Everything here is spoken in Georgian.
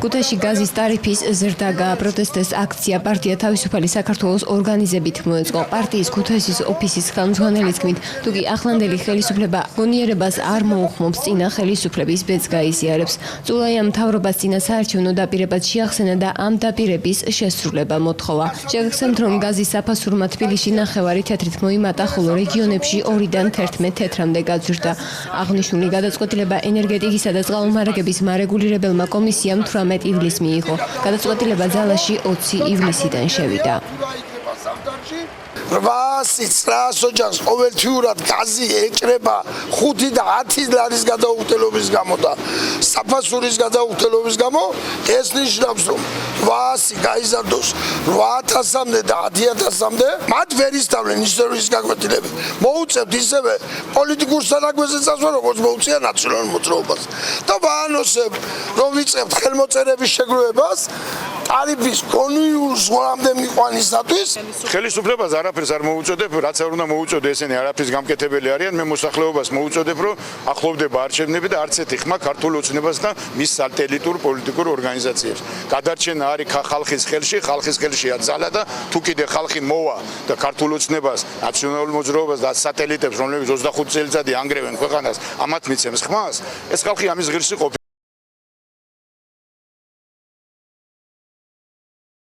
ქუთაისში გაზის ტარიფის ზრდა გააპროტესტეს აქცია პარტია თავისუფალი საქართველოს ორგანიზებით მოეწყო. პარტიის ქუთაისის ოფისის ხელმძღვანელის თქმით, თუ კი ახლანდელი ხელისუფლება გონიერებას არ მოუხმობს, წინა ხელისუფლების ბედს გაიზიარებს. წულაიამ მთავრობას წინა საარჩევნო დაპირებაც შეახსენა და ამ დაპირების შესრულება მოთხოვა. შეგახსენებთ, რომ გაზის საფასურმა თბილისში 9 თეთრით მოიმატა, ხოლო რეგიონებში 2-დან 11 თეთრამდე გაძვირდა. აღნიშნული გადაწყვეტილება ენერგეტიკისა და წყალმომარაგების მარეგულირებელმა კომისიამ 18 ივლისს მიიღო. გადაწყვეტილება ძალაში 20 ივლისიდან შევიდა. 800 ოჯახს ყოველთვიურად გაზი ეჭრება 5 და 10 ლარის გადაუხდელობის გამო და საფასურის გადაუხდელობის გამო ეს ნიშნავს, რომ 800 გაიზარდოს 8000-მდე და 10000-მდე მათ ვერ ისწავლენ ისტორიის გაკვეთილები. მოუწევთ ისევე პოლიტიკურ სანაგვეზე წასვლა, როგორც მოუწია ნაციონალურ მოძრაობას. და ვაანონსებთ, რომ ვიწყებთ ხელმოწერების შეგროვებას ტარიფის კონიუს ზღვამდე მიყვანისათვის. ხელისუფლებას არაფერს არ მოუწოდებ, რაც არ უნდა მოუწოდე, ესენი არაფრის გამკეთებელი არიან. მე მოსახლეობას მოუწოდებ, რომ ახლოვდება არჩევნები და არც ერთი ხმა ქართულ ოცნებას და მის სატელიტურ პოლიტიკურ ორგანიზაციებს. გადარჩენა არის ხალხის ხელში, ხალხის ხელშია ძალა და თუ კიდე ხალხი მოვა და ქართულ ოცნებას, ნაციონალურ მოძრაობას და სატელიტებს, რომლებიც 25 წელიწადი ანგრევენ ქვეყანას, ამათ მიცემს ხმას, ეს ხალხი ამის ღირსი ყოფილი.